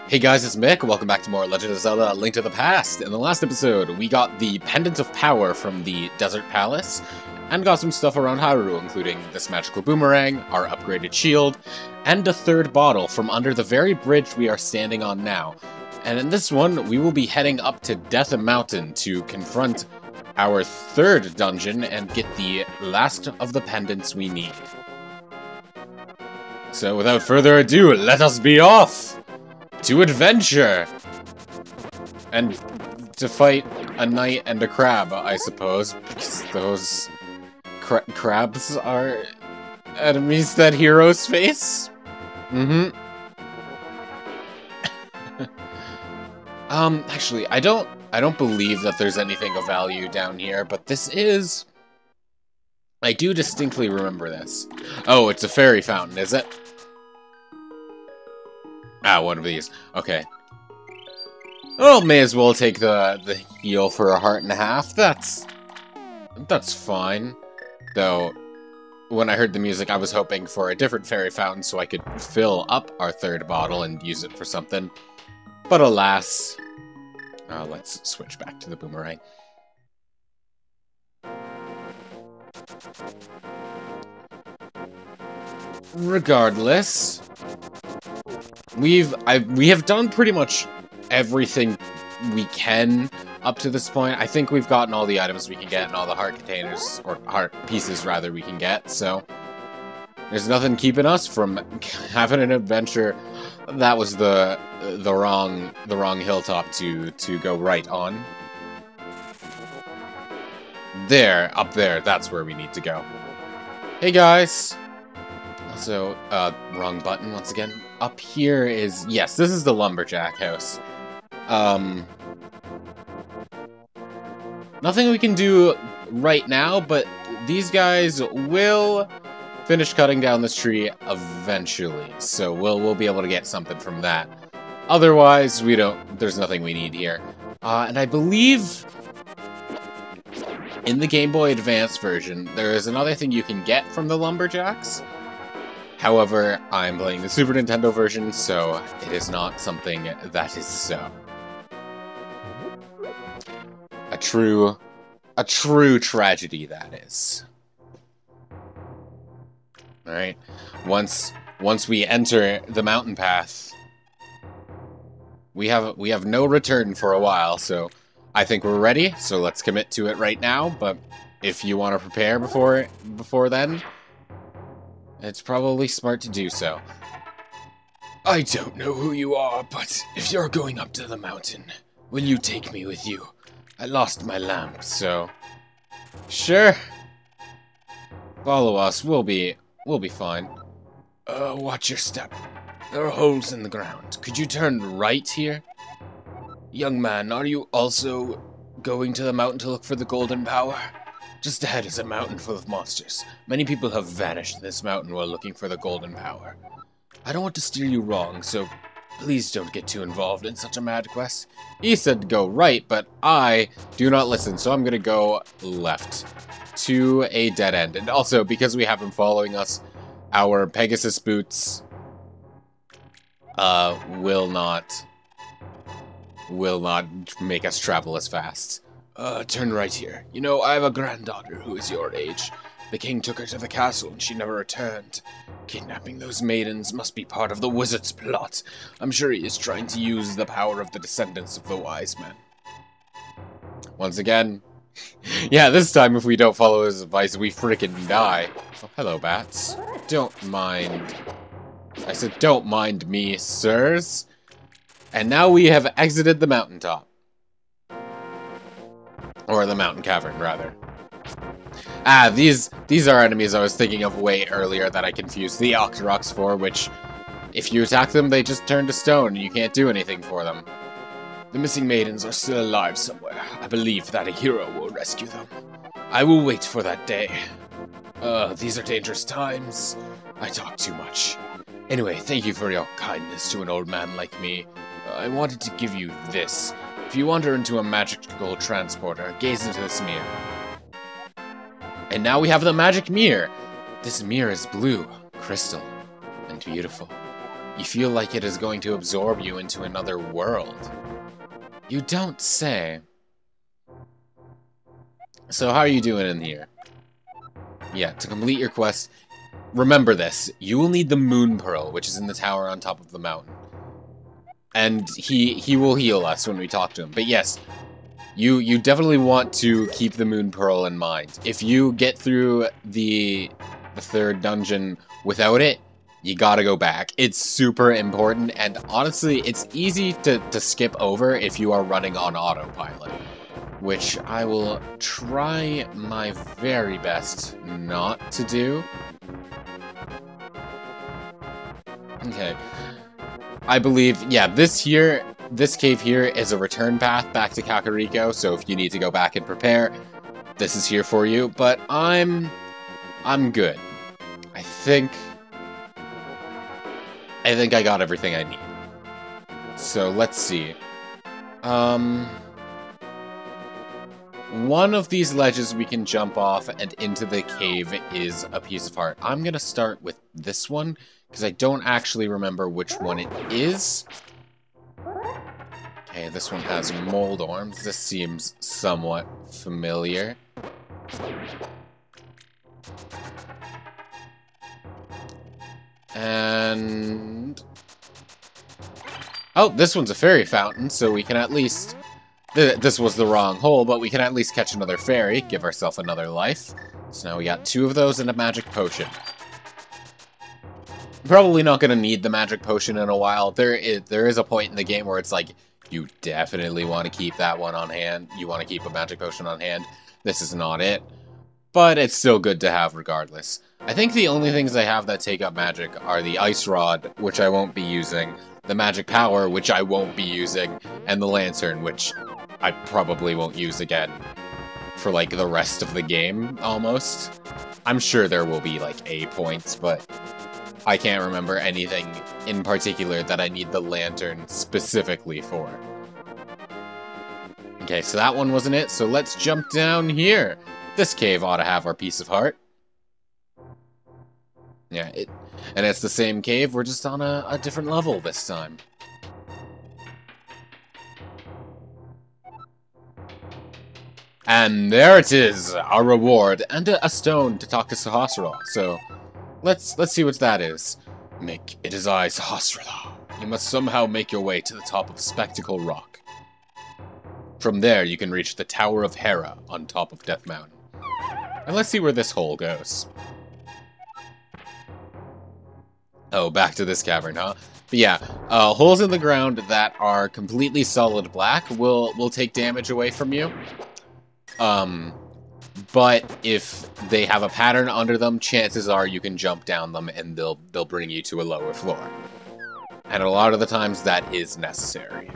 Hey guys, it's Mick. Welcome back to more Legend of Zelda: A Link to the Past. In the last episode, we got the Pendant of Power from the Desert Palace, and got some stuff around Hyrule, including this magical boomerang, our upgraded shield, and a third bottle from under the very bridge we are standing on now. And in this one, we will be heading up to Death Mountain to confront our third dungeon and get the last of the pendants we need. So without further ado, let us be off! To adventure! And to fight a knight and a crab, I suppose, because those crabs are enemies that heroes face? Actually, I don't believe that there's anything of value down here, but this is... I do distinctly remember this. Oh, it's a fairy fountain, is it? Ah, one of these. Okay. Well, may as well take the heal for a heart and a half. That's fine. Though, when I heard the music, I was hoping for a different fairy fountain so I could fill up our third bottle and use it for something. But alas... let's switch back to the boomerang. Regardless... We have done pretty much everything we can up to this point. I think we've gotten all the items we can get and all the heart containers, or heart pieces rather, we can get, so there's nothing keeping us from having an adventure. That was the wrong hilltop to go right on. There, up there, that's where we need to go. Hey guys! Also, wrong button once again. Up here is... Yes, this is the lumberjack house. Nothing we can do right now, but these guys will finish cutting down this tree eventually. So we'll be able to get something from that. Otherwise, there's nothing we need here. And I believe... in the Game Boy Advance version, there is another thing you can get from the lumberjacks. However, I'm playing the Super Nintendo version, so it is not something that is so. A true tragedy, that is. Alright, once we enter the mountain path, we have no return for a while, so I think we're ready, so let's commit to it right now, but if you want to prepare before then, it's probably smart to do so. I don't know who you are, but if you're going up to the mountain, will you take me with you? I lost my lamp, so... Sure. Follow us, we'll be fine. Watch your step. There are holes in the ground. Could you turn right here? Young man, are you also going to the mountain to look for the golden power? Just ahead is a mountain full of monsters. Many people have vanished in this mountain while looking for the golden power. I don't want to steer you wrong, so please don't get too involved in such a mad quest. He said go right, but I do not listen, so I'm gonna go left to a dead end. And also, because we have him following us, our Pegasus boots will not make us travel as fast. Turn right here. You know, I have a granddaughter who is your age. The king took her to the castle and she never returned. Kidnapping those maidens must be part of the wizard's plot. I'm sure he is trying to use the power of the descendants of the wise men. Once again, yeah, this time if we don't follow his advice, we frickin' die. Oh, hello, bats. Don't mind. I said don't mind me, sirs. And now we have exited the mountaintop. Or the mountain cavern, rather. Ah, these are enemies I was thinking of way earlier that I confused the Octoroks for, which, if you attack them, they just turn to stone and you can't do anything for them. The missing maidens are still alive somewhere. I believe that a hero will rescue them. I will wait for that day. These are dangerous times. I talk too much. Anyway, thank you for your kindness to an old man like me. I wanted to give you this. If you wander into a magical transporter, gaze into this mirror. And now we have the magic mirror. This mirror is blue, crystal, and beautiful. You feel like it is going to absorb you into another world. You don't say. So how are you doing in here? Yeah, to complete your quest, remember this. You will need the Moon Pearl, which is in the tower on top of the mountain. And he will heal us when we talk to him. But yes, you definitely want to keep the Moon Pearl in mind. If you get through the third dungeon without it, you gotta go back. It's super important, and honestly, it's easy to skip over if you are running on autopilot, which I will try my very best not to do. Okay. I believe, yeah, this cave here is a return path back to Kakariko, so if you need to go back and prepare, this is here for you, but I'm good. I think I got everything I need. So, let's see. One of these ledges we can jump off and into the cave is a piece of heart. I'm gonna start with this one, because I don't actually remember which one it is. Okay, this one has mold arms. This seems somewhat familiar. And... oh, this one's a fairy fountain, so we can at least... this was the wrong hole, but we can at least catch another fairy, give ourselves another life. So now we got 2 of those and a magic potion. Probably not going to need the magic potion in a while. There is a point in the game where it's like, you definitely want to keep that one on hand. You want to keep a magic potion on hand. This is not it. But it's still good to have regardless. I think the only things I have that take up magic are the Ice Rod, which I won't be using, the Magic Power, which I won't be using, and the Lantern, which I probably won't use again for, like, the rest of the game, almost. I'm sure there will be, like, A points, but I can't remember anything in particular that I need the Lantern specifically for. Okay, so that one wasn't it, so let's jump down here. This cave ought to have our piece of heart. Yeah, and it's the same cave, we're just on a different level this time. And there it is, our reward, and a stone to talk to Sahasrara. So, let's see what that is. It is I, Sahasrara. You must somehow make your way to the top of Spectacle Rock. From there, you can reach the Tower of Hera on top of Death Mountain. And let's see where this hole goes. Oh, back to this cavern, huh? But yeah, holes in the ground that are completely solid black will take damage away from you. But if they have a pattern under them, chances are you can jump down them and they'll bring you to a lower floor. And a lot of the times that is necessary.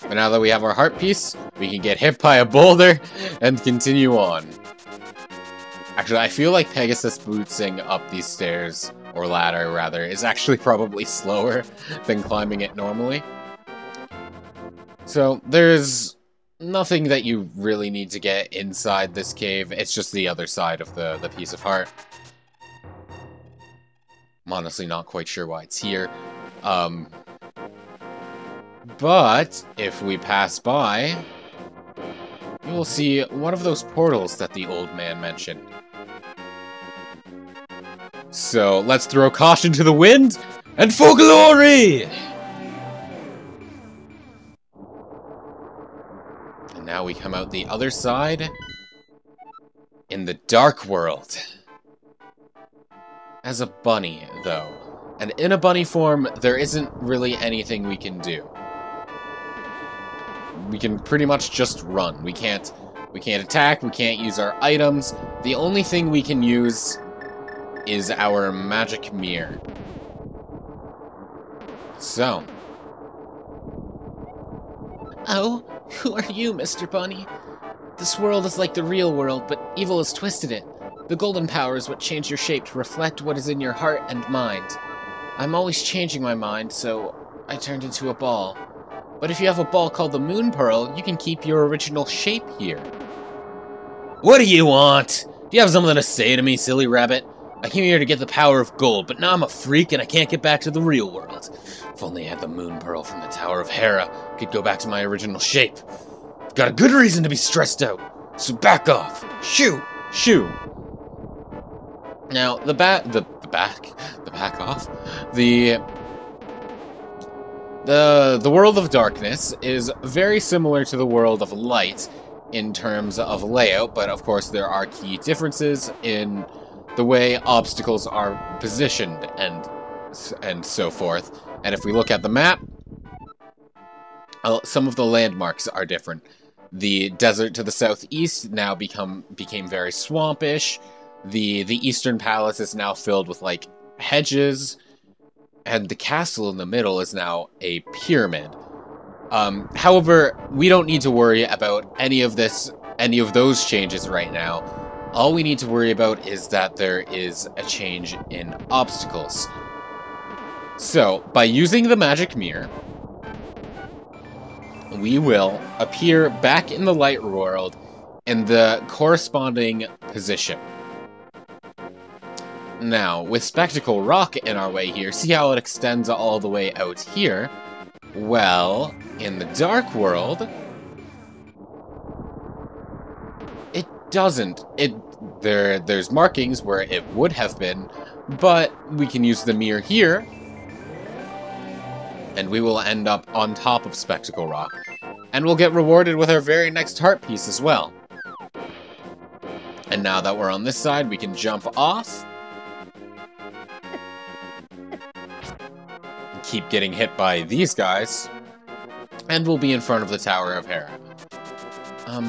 But now that we have our heart piece, we can get hit by a boulder and continue on. Actually, I feel like Pegasus bootsing up these stairs, or ladder rather, is actually probably slower than climbing it normally. So there's nothing that you really need to get inside this cave. It's just the other side of the piece of heart. I'm honestly not quite sure why it's here. But if we pass by, you will see one of those portals that the old man mentioned. So let's throw caution to the wind and for glory! And now we come out the other side in the dark world. As a bunny, though. And in a bunny form, there isn't really anything we can do. We can pretty much just run. We can't attack, we can't use our items. The only thing we can use is our magic mirror. So. Oh, who are you, Mr. Bunny? This world is like the real world, but evil has twisted it. The golden power is what changed your shape to reflect what is in your heart and mind. I'm always changing my mind, so I turned into a ball. But if you have a ball called the Moon Pearl, you can keep your original shape here. What do you want? Do you have something to say to me, silly rabbit? I came here to get the power of gold, but now I'm a freak and I can't get back to the real world. If only I had the moon pearl from the Tower of Hera, I could go back to my original shape. I've got a good reason to be stressed out, so back off. Shoo! Shoo! Now, the back off. The world of darkness is very similar to the world of light in terms of layout, but of course there are key differences in the way obstacles are positioned and so forth. And if we look at the map, some of the landmarks are different. The desert to the southeast now became very swampish. The Eastern Palace is now filled with like hedges, and the castle in the middle is now a pyramid. However, we don't need to worry about any of those changes right now. All we need to worry about is that there is a change in obstacles. So, by using the magic mirror, we will appear back in the light world in the corresponding position. Now, with Spectacle Rock in our way here, see how it extends all the way out here? Well, in the Dark World, it doesn't. There's markings where it would have been, but we can use the mirror here, and we will end up on top of Spectacle Rock. And we'll get rewarded with our very next heart piece as well. And now that we're on this side, we can jump off. Keep getting hit by these guys. And we'll be in front of the Tower of Hera.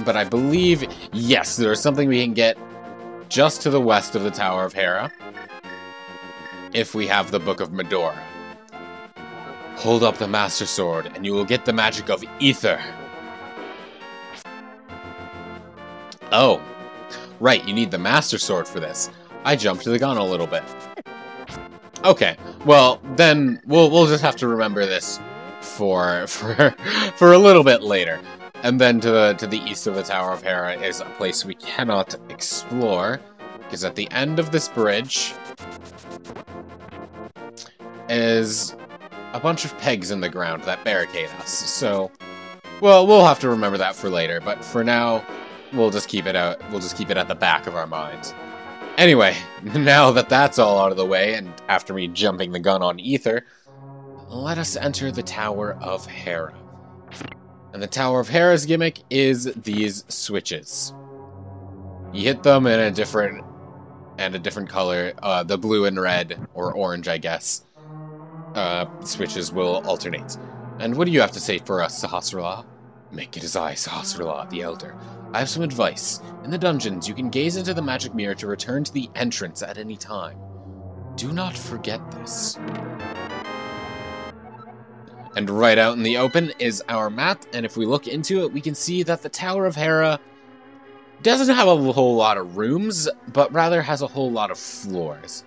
But I believe, yes, there's something we can get just to the west of the Tower of Hera. If we have the Book of Medora. Hold up the Master Sword, and you will get the magic of Ether. Oh, right, you need the Master Sword for this. I jumped the gun a little bit. Okay, well, then we'll just have to remember this for a little bit later. And then to the east of the Tower of Hera is a place we cannot explore, because at the end of this bridge is a bunch of pegs in the ground that barricade us. So, well, we'll have to remember that for later, but for now, we'll just keep it out. We'll just keep it at the back of our minds. Anyway, now that that's all out of the way, and after me jumping the gun on Ether, let us enter the Tower of Hera. And the Tower of Hera's gimmick is these switches. You hit them in a different color, the blue and red, or orange, I guess. Switches will alternate. And what do you have to say for us, Sahasrahla? Make it as I, Sahasrahla, the Elder. I have some advice. In the dungeons, you can gaze into the magic mirror to return to the entrance at any time. Do not forget this. And right out in the open is our map, and if we look into it, we can see that the Tower of Hera doesn't have a whole lot of rooms, but rather has a whole lot of floors.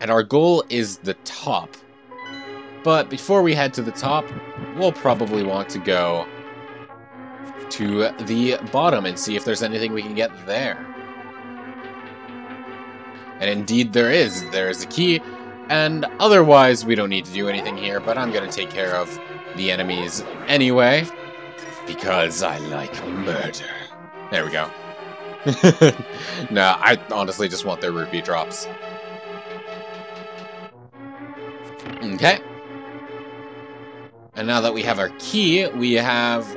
And our goal is the top. But before we head to the top, we'll probably want to go to the bottom and see if there's anything we can get there. And indeed there is. There is a key, and otherwise we don't need to do anything here, but I'm going to take care of the enemies anyway, because I like murder. There we go. No, I honestly just want their rupee drops. Okay. And now that we have our key, we have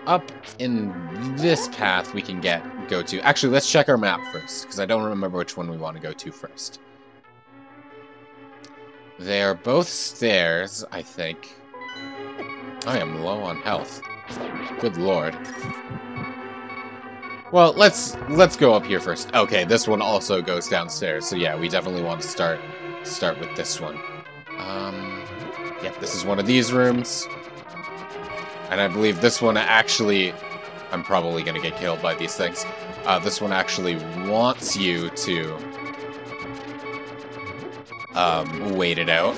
up in this path we can go to. Actually, let's check our map first, because I don't remember which one we want to go to first. They are both stairs, I think. I am low on health. Good lord. Well, let's go up here first. Okay, this one also goes downstairs, so yeah, we definitely want to start with this one. Yep, this is one of these rooms. And I believe this one actually... I'm probably going to get killed by these things. This one actually wants you to... wait it out.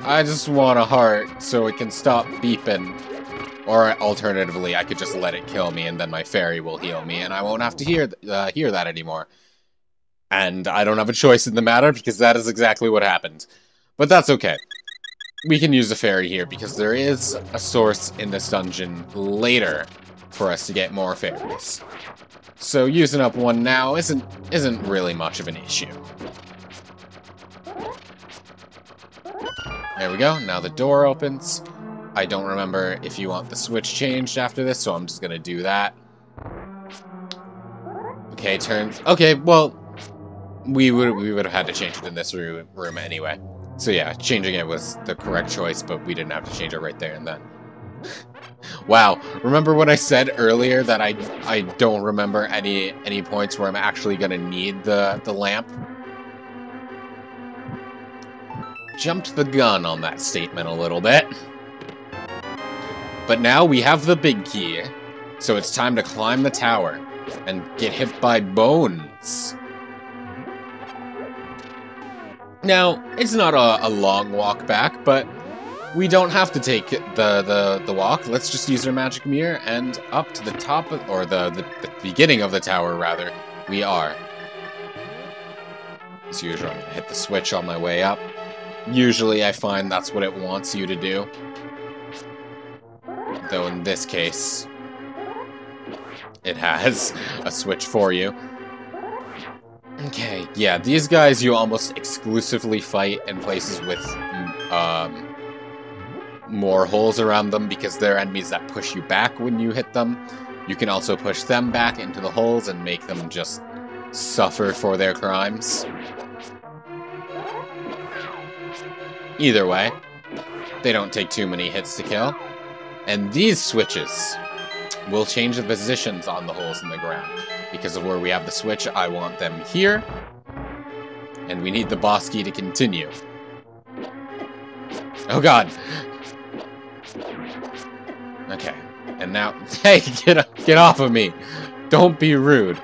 I just want a heart so it can stop beeping. Or alternatively, I could just let it kill me, and then my fairy will heal me, and I won't have to hear that anymore. And I don't have a choice in the matter, because that is exactly what happened. But that's okay. We can use the fairy here, because there is a source in this dungeon later for us to get more fairies. So using up one now isn't really much of an issue. There we go, now the door opens. I don't remember if you want the switch changed after this, so I'm just gonna do that. Okay, turns. Okay, well, we would have had to change it in this room anyway. So yeah, changing it was the correct choice, but we didn't have to change it right there and then. Wow, remember when I said earlier that I don't remember any points where I'm actually gonna need the lamp? Jumped the gun on that statement a little bit. But now we have the big key, so it's time to climb the tower and get hit by bones. Now, it's not a long walk back, but we don't have to take the walk. Let's just use our magic mirror, and up to the top of, or the beginning of the tower, rather, we are. As usual, I'm gonna hit the switch on my way up. Usually I find that's what it wants you to do. Though in this case, it has a switch for you. Okay, yeah, these guys you almost exclusively fight in places with more holes around them because they're enemies that push you back when you hit them. You can also push them back into the holes and make them just suffer for their crimes. Either way, they don't take too many hits to kill. And these switches will change the positions on the holes in the ground. Because of where we have the switch, I want them here. And we need the boss key to continue. Oh god! Okay, and now, hey, get off of me! Don't be rude.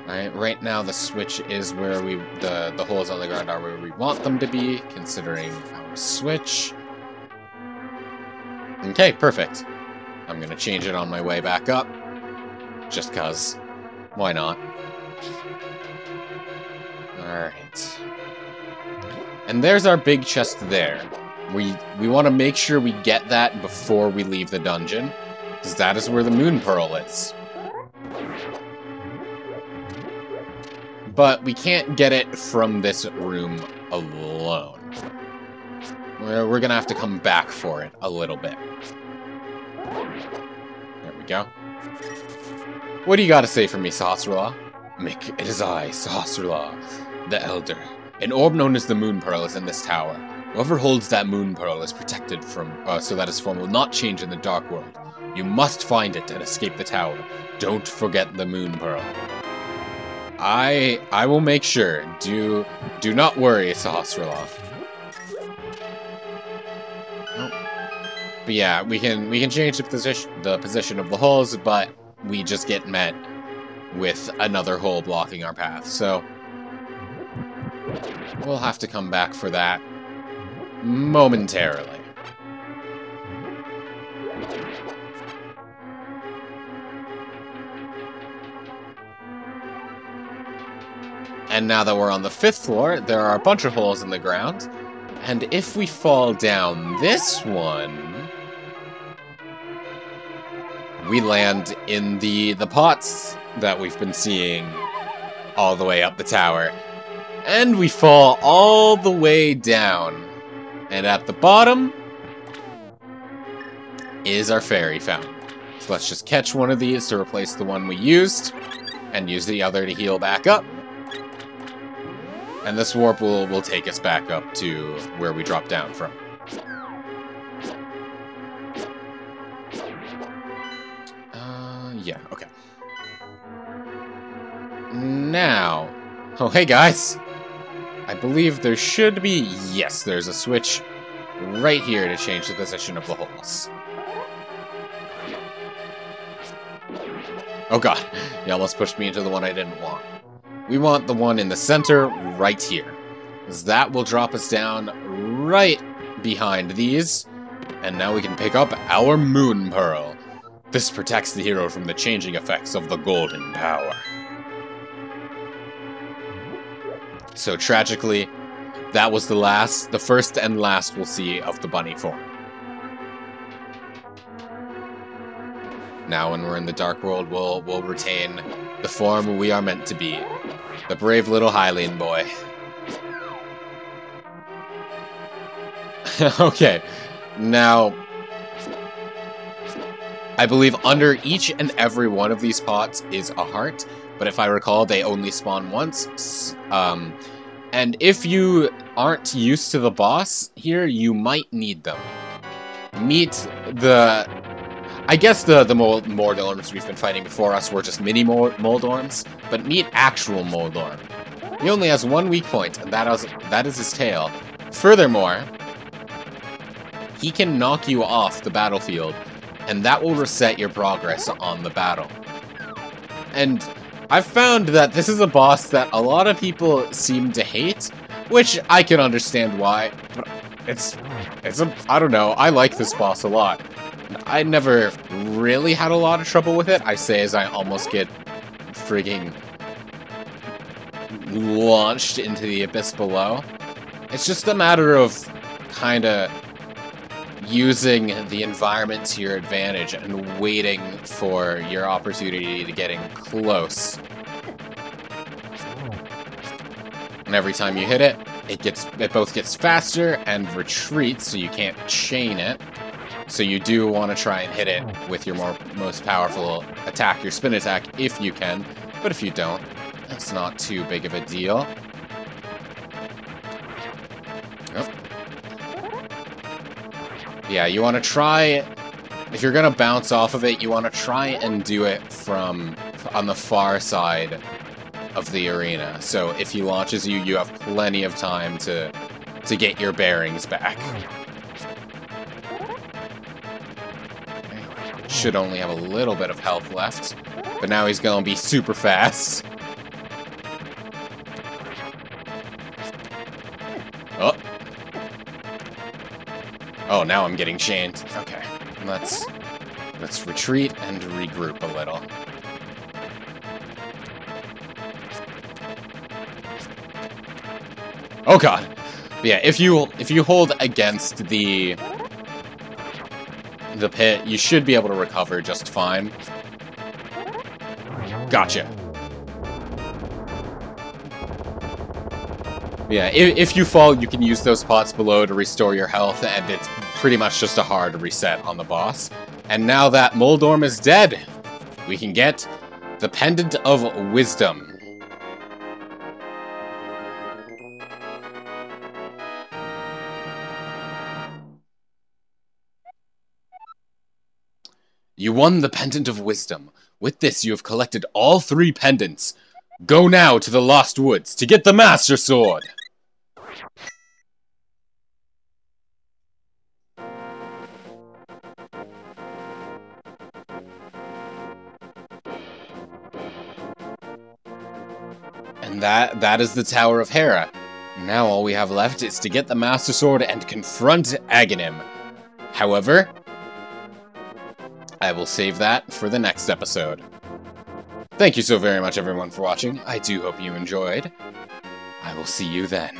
Alright, right now the switch is where the holes on the ground are where we want them to be, considering our switch. Okay, perfect. I'm gonna change it on my way back up. Just cause. Why not? Alright. And there's our big chest there. We want to make sure we get that before we leave the dungeon, because that is where the moon pearl is. But we can't get it from this room alone. We're gonna have to come back for it a little bit. There we go. What do you gotta say for me, Sahasrahla? It is I, Sahasrahla, the Elder. An orb known as the Moon Pearl is in this tower. Whoever holds that Moon Pearl is protected from, so that its form will not change in the Dark World. You must find it and escape the tower. Don't forget the Moon Pearl. I will make sure. Do not worry, Sahasrahla. But yeah, we can change the position of the holes, but we just get met with another hole blocking our path. So we'll have to come back for that momentarily. And now that we're on the 5th floor, there are a bunch of holes in the ground. And if we fall down this one, we land in the pots that we've been seeing all the way up the tower. And we fall all the way down. And at the bottom is our fairy fountain. So let's just catch one of these to replace the one we used, and use the other to heal back up. And this warp will take us back up to where we dropped down from. Yeah, okay. Now, oh hey guys! I believe there should be, yes, there's a switch right here to change the position of the holes. Oh god, you almost pushed me into the one I didn't want. We want the one in the center right here, because that will drop us down right behind these, and now we can pick up our Moon Pearl. This protects the hero from the changing effects of the golden power. So tragically, that was the first and last we'll see of the bunny form. Now when we're in the Dark World, we'll retain the form we are meant to be. The brave little Hylian boy. Okay, now, I believe under each and every one of these pots is a heart, but if I recall, they only spawn once. And if you aren't used to the boss here, you might need them. Meet the... I guess the Moldorms we've been fighting before us were just mini Moldorms, but meet actual Moldorm. He only has one weak point, and that is his tail. Furthermore, he can knock you off the battlefield, and that will reset your progress on the battle. And I've found that this is a boss that a lot of people seem to hate, which I can understand why, but I don't know, I like this boss a lot. I never really had a lot of trouble with it, I say as I almost get frigging launched into the abyss below. It's just a matter of kinda using the environment to your advantage and waiting for your opportunity to getting close. And every time you hit it, it both gets faster and retreats, so you can't chain it. So you do want to try and hit it with your most powerful attack, your spin attack, if you can. But if you don't, that's not too big of a deal. Oh. Yeah, you want to try, if you're going to bounce off of it, you want to try and do it from on the far side of the arena. So if he launches you, you have plenty of time to get your bearings back. Should only have a little bit of health left, but now he's going to be super fast. Oh. Oh, now I'm getting chained. Okay, let's retreat and regroup a little. Oh god. But yeah, if you hold against the pit, you should be able to recover just fine. Gotcha. Yeah, if you fall, you can use those pots below to restore your health, and it's pretty much just a hard reset on the boss. And now that Moldorm is dead, we can get the Pendant of Wisdom. You won the Pendant of Wisdom. With this, you have collected all 3 pendants. Go now to the Lost Woods to get the Master Sword! And that is the Tower of Hera. Now all we have left is to get the Master Sword and confront Aghanim. However, I will save that for the next episode. Thank you so very much, everyone, for watching. I do hope you enjoyed. I will see you then.